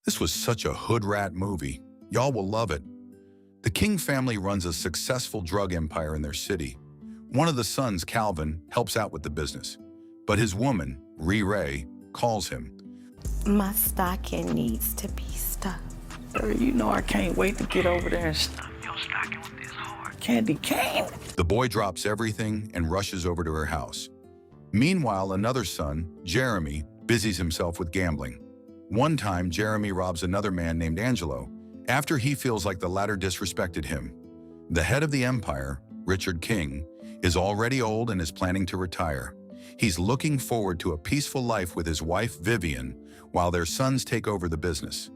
This was such a hood rat movie. Y'all will love it. The King family runs a successful drug empire in their city. One of the sons, Calvin, helps out with the business. But his woman, Ray, calls him. My stocking needs to be stuffed. Girl, you know I can't wait to get over there and stuff your stocking with this hard candy cane. The boy drops everything and rushes over to her house. Meanwhile, another son, Jeremy, busies himself with gambling. One time, Jeremy robs another man named Angelo after he feels like the latter disrespected him. The head of the empire, Richard King, is already old and is planning to retire. He's looking forward to a peaceful life with his wife, Vivian, while their sons take over the business.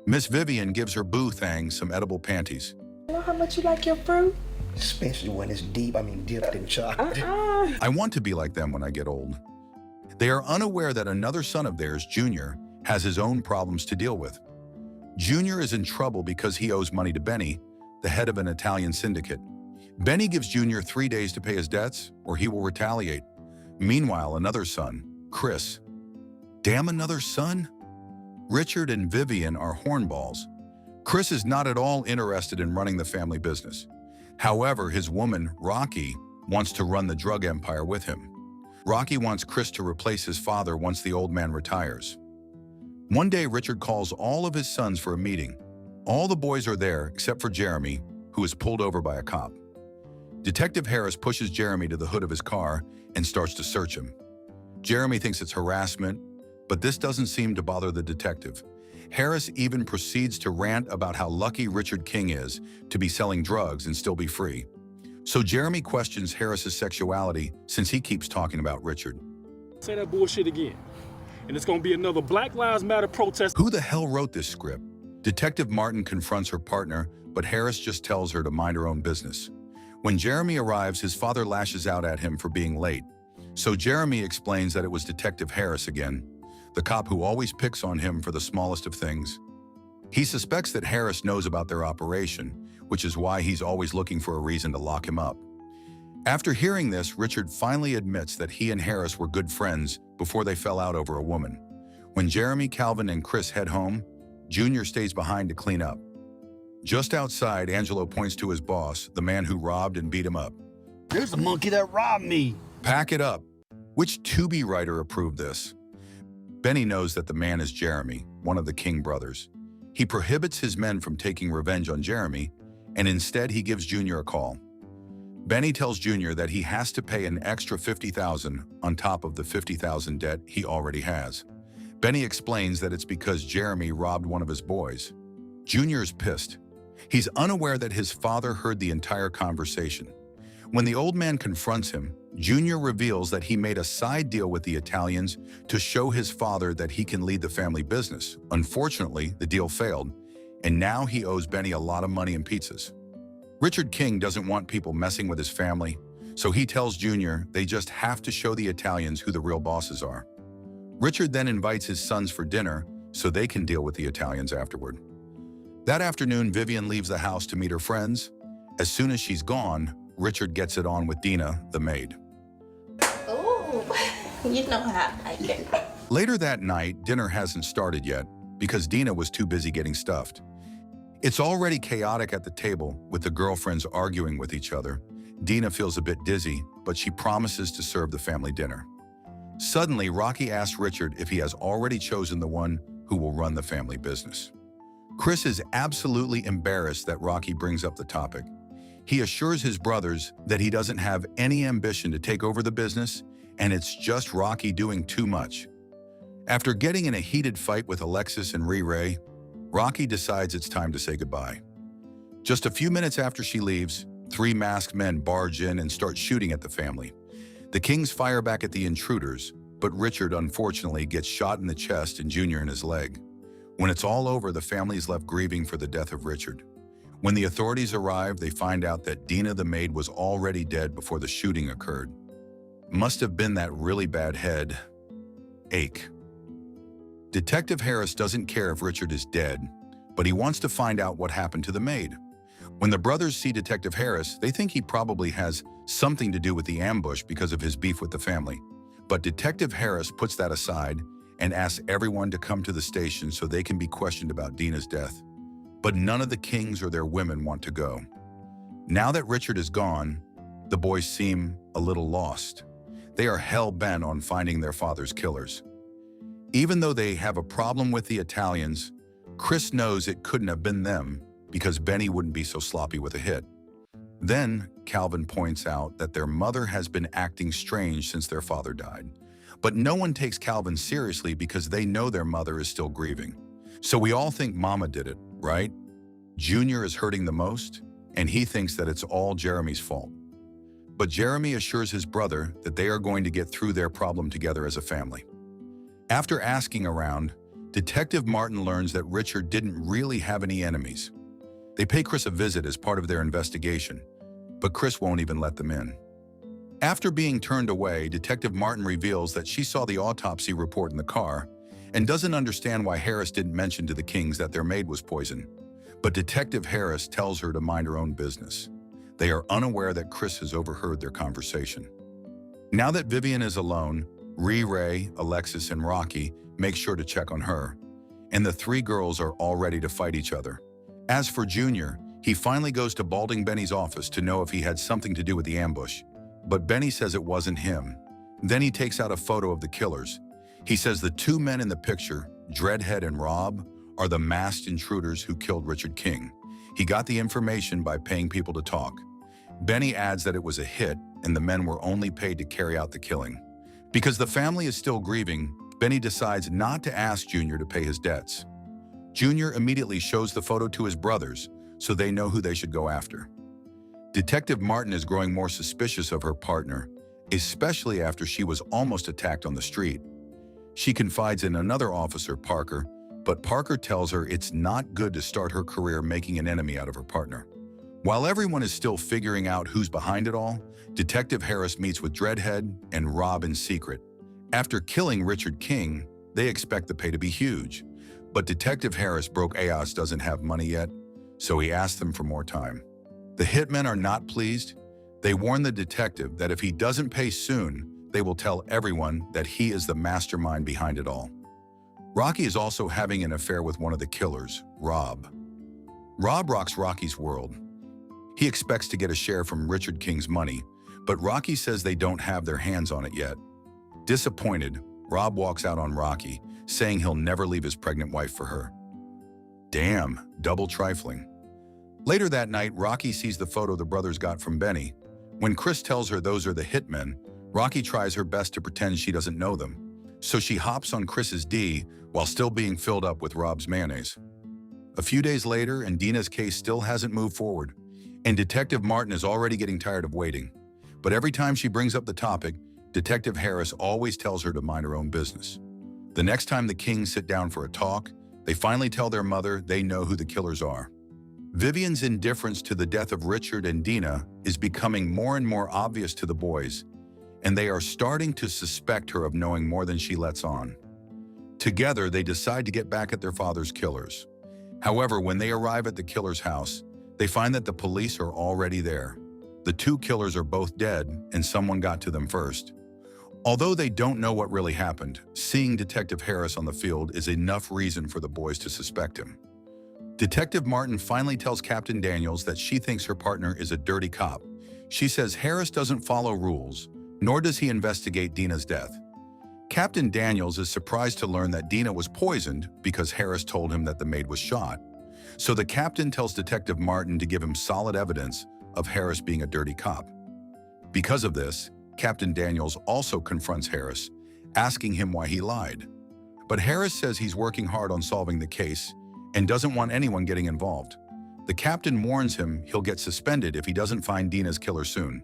Miss Vivian gives her boo Thang some edible panties. You know how much you like your fruit? Especially when it's dipped in chocolate. I want to be like them when I get old. They are unaware that another son of theirs, Junior, has his own problems to deal with. Junior is in trouble because he owes money to Benny, the head of an Italian syndicate. Benny gives Junior 3 days to pay his debts, or he will retaliate. Meanwhile, another son, Chris. Damn, another son? Richard and Vivian are hornballs. Chris is not at all interested in running the family business. However, his woman, Rocky, wants to run the drug empire with him. Rocky wants Chris to replace his father once the old man retires. One day, Richard calls all of his sons for a meeting. All the boys are there except for Jeremy, who is pulled over by a cop. Detective Harris pushes Jeremy to the hood of his car and starts to search him. Jeremy thinks it's harassment, but this doesn't seem to bother the detective. Harris even proceeds to rant about how lucky Richard King is to be selling drugs and still be free. So Jeremy questions Harris's sexuality since he keeps talking about Richard. Say that bullshit again, and it's gonna be another Black Lives Matter protest. Who the hell wrote this script? Detective Martin confronts her partner, but Harris just tells her to mind her own business. When Jeremy arrives, his father lashes out at him for being late. So Jeremy explains that it was Detective Harris again, the cop who always picks on him for the smallest of things. He suspects that Harris knows about their operation, which is why he's always looking for a reason to lock him up. After hearing this, Richard finally admits that he and Harris were good friends before they fell out over a woman. When Jeremy, Calvin, and Chris head home, Junior stays behind to clean up. Just outside, Angelo points to his boss, the man who robbed and beat him up. There's a monkey that robbed me. Pack it up. Which tubi writer approved this? Benny knows that the man is Jeremy, one of the King brothers. He prohibits his men from taking revenge on Jeremy, and instead he gives Junior a call. Benny tells Junior that he has to pay an extra $50,000 on top of the $50,000 debt he already has. Benny explains that it's because Jeremy robbed one of his boys. Junior is pissed. He's unaware that his father heard the entire conversation. When the old man confronts him, Junior reveals that he made a side deal with the Italians to show his father that he can lead the family business. Unfortunately, the deal failed, and now he owes Benny a lot of money and pizzas. Richard King doesn't want people messing with his family, so he tells Junior they just have to show the Italians who the real bosses are. Richard then invites his sons for dinner so they can deal with the Italians afterward. That afternoon, Vivian leaves the house to meet her friends. As soon as she's gone, Richard gets it on with Dina, the maid. Ooh, you know how I like it. Later that night, dinner hasn't started yet because Dina was too busy getting stuffed. It's already chaotic at the table with the girlfriends arguing with each other. Dina feels a bit dizzy, but she promises to serve the family dinner. Suddenly, Rocky asks Richard if he has already chosen the one who will run the family business. Chris is absolutely embarrassed that Rocky brings up the topic. He assures his brothers that he doesn't have any ambition to take over the business, and it's just Rocky doing too much. After getting in a heated fight with Alexis and Ray, Rocky decides it's time to say goodbye. Just a few minutes after she leaves, 3 masked men barge in and start shooting at the family. The Kings fire back at the intruders, but Richard unfortunately gets shot in the chest and Junior in his leg. When it's all over, the family is left grieving for the death of Richard. When the authorities arrive, they find out that Dina the maid was already dead before the shooting occurred. Must have been that really bad head ache. Detective Harris doesn't care if Richard is dead, but he wants to find out what happened to the maid. When the brothers see Detective Harris, they think he probably has something to do with the ambush because of his beef with the family. But Detective Harris puts that aside and asks everyone to come to the station so they can be questioned about Dina's death. But none of the kings or their women want to go. Now that Richard is gone, the boys seem a little lost. They are hell-bent on finding their father's killers. Even though they have a problem with the Italians, Chris knows it couldn't have been them because Benny wouldn't be so sloppy with a hit. Then, Calvin points out that their mother has been acting strange since their father died. But no one takes Calvin seriously because they know their mother is still grieving. So we all think Mama did it, right? Junior is hurting the most, and he thinks that it's all Jeremy's fault. But Jeremy assures his brother that they are going to get through their problem together as a family. After asking around, Detective Martin learns that Richard didn't really have any enemies. They pay Chris a visit as part of their investigation, but Chris won't even let them in. After being turned away, Detective Martin reveals that she saw the autopsy report in the car and doesn't understand why Harris didn't mention to the Kings that their maid was poisoned. But Detective Harris tells her to mind her own business. They are unaware that Chris has overheard their conversation. Now that Vivian is alone, Ray, Alexis, and Rocky make sure to check on her, and the three girls are all ready to fight each other. As for Junior, he finally goes to Balding Benny's office to know if he had something to do with the ambush, but Benny says it wasn't him. Then he takes out a photo of the killers. He says the two men in the picture, Dreadhead and Rob, are the masked intruders who killed Richard King. He got the information by paying people to talk. Benny adds that it was a hit and the men were only paid to carry out the killing. Because the family is still grieving, Benny decides not to ask Junior to pay his debts. Junior immediately shows the photo to his brothers so they know who they should go after. Detective Martin is growing more suspicious of her partner, especially after she was almost attacked on the street. She confides in another officer, Parker, but Parker tells her it's not good to start her career making an enemy out of her partner. While everyone is still figuring out who's behind it all, Detective Harris meets with Dreadhead and Rob in secret. After killing Richard King, they expect the pay to be huge. But Detective Harris broke AOS doesn't have money yet, so he asks them for more time. The hitmen are not pleased. They warn the detective that if he doesn't pay soon, they will tell everyone that he is the mastermind behind it all. Rocky is also having an affair with one of the killers, Rob. Rob rocks Rocky's world. He expects to get a share from Richard King's money, but Rocky says they don't have their hands on it yet. Disappointed, Rob walks out on Rocky, saying he'll never leave his pregnant wife for her. Damn, double trifling. Later that night, Rocky sees the photo the brothers got from Benny. When Chris tells her those are the hitmen, Rocky tries her best to pretend she doesn't know them. So she hops on Chris's D while still being filled up with Rob's mayonnaise. A few days later, and Dina's case still hasn't moved forward, and Detective Martin is already getting tired of waiting. But every time she brings up the topic, Detective Harris always tells her to mind her own business. The next time the Kings sit down for a talk, they finally tell their mother they know who the killers are. Vivian's indifference to the death of Richard and Dina is becoming more and more obvious to the boys, and they are starting to suspect her of knowing more than she lets on. Together, they decide to get back at their father's killers. However, when they arrive at the killer's house, they find that the police are already there. The two killers are both dead, and someone got to them first. Although they don't know what really happened, seeing Detective Harris on the field is enough reason for the boys to suspect him. Detective Martin finally tells Captain Daniels that she thinks her partner is a dirty cop. She says Harris doesn't follow rules, nor does he investigate Dina's death. Captain Daniels is surprised to learn that Dina was poisoned because Harris told him that the maid was shot. So the captain tells Detective Martin to give him solid evidence of Harris being a dirty cop. Because of this, Captain Daniels also confronts Harris, asking him why he lied. But Harris says he's working hard on solving the case and doesn't want anyone getting involved. The captain warns him he'll get suspended if he doesn't find Dina's killer soon.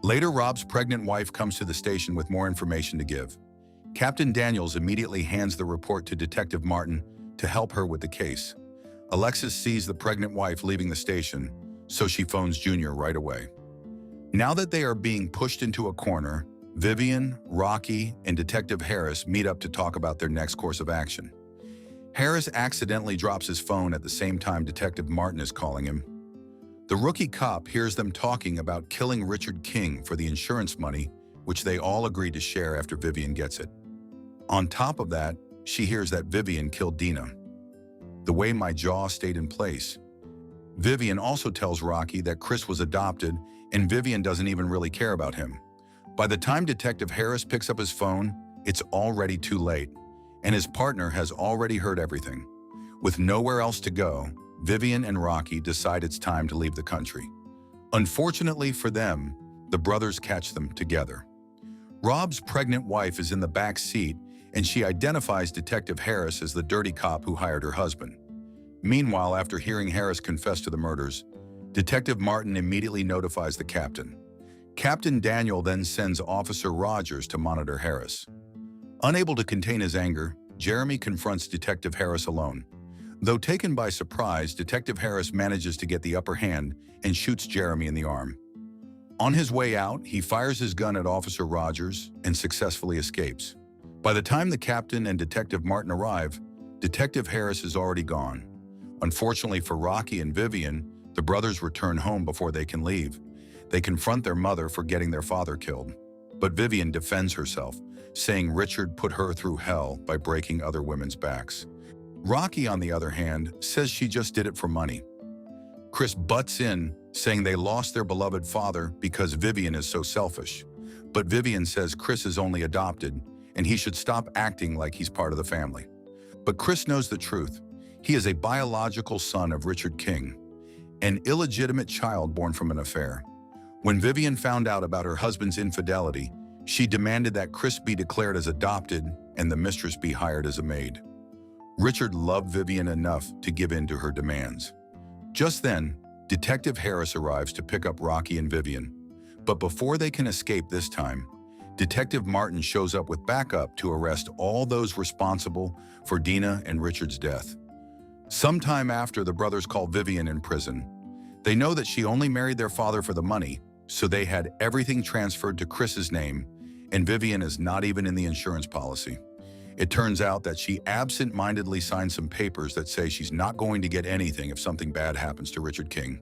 Later, Rob's pregnant wife comes to the station with more information to give. Captain Daniels immediately hands the report to Detective Martin to help her with the case. Alexis sees the pregnant wife leaving the station, so she phones Junior right away. Now that they are being pushed into a corner, Vivian, Rocky, and Detective Harris meet up to talk about their next course of action. Harris accidentally drops his phone at the same time Detective Martin is calling him. The rookie cop hears them talking about killing Richard King for the insurance money, which they all agree to share after Vivian gets it. On top of that, she hears that Vivian killed Dina. The way my jaw stayed in place. Vivian also tells Rocky that Chris was adopted and Vivian doesn't even really care about him. By the time Detective Harris picks up his phone, it's already too late, and his partner has already heard everything. With nowhere else to go, Vivian and Rocky decide it's time to leave the country. Unfortunately for them, the brothers catch them together. Rob's pregnant wife is in the back seat, and she identifies Detective Harris as the dirty cop who hired her husband. Meanwhile, after hearing Harris confess to the murders, Detective Martin immediately notifies the captain. Captain Daniel then sends Officer Rogers to monitor Harris. Unable to contain his anger, Jeremy confronts Detective Harris alone. Though taken by surprise, Detective Harris manages to get the upper hand and shoots Jeremy in the arm. On his way out, he fires his gun at Officer Rogers and successfully escapes. By the time the captain and Detective Martin arrive, Detective Harris is already gone. Unfortunately for Rocky and Vivian, the brothers return home before they can leave. They confront their mother for getting their father killed. But Vivian defends herself, saying Richard put her through hell by breaking other women's backs. Rocky, on the other hand, says she just did it for money. Chris butts in, saying they lost their beloved father because Vivian is so selfish. But Vivian says Chris is only adopted, and he should stop acting like he's part of the family. But Chris knows the truth. He is a biological son of Richard King, an illegitimate child born from an affair. When Vivian found out about her husband's infidelity, she demanded that Chris be declared as adopted and the mistress be hired as a maid. Richard loved Vivian enough to give in to her demands. Just then, Detective Harris arrives to pick up Rocky and Vivian. But before they can escape this time, Detective Martin shows up with backup to arrest all those responsible for Dina and Richard's death. Sometime after the brothers call Vivian in prison, they know that she only married their father for the money, so they had everything transferred to Chris's name, and Vivian is not even in the insurance policy. It turns out that she absent-mindedly signed some papers that say she's not going to get anything if something bad happens to Richard King.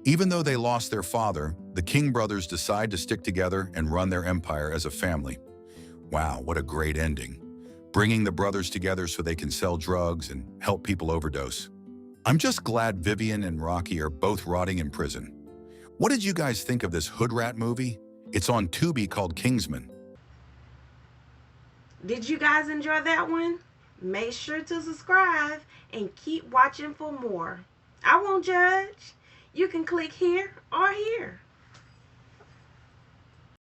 Even though they lost their father, the King brothers decide to stick together and run their empire as a family. Wow, what a great ending. Bringing the brothers together so they can sell drugs and help people overdose. I'm just glad Vivian and Rocky are both rotting in prison. What did you guys think of this hood rat movie? It's on Tubi called Kingsman. Did you guys enjoy that one? Make sure to subscribe and keep watching for more. I won't judge. You can click here or here.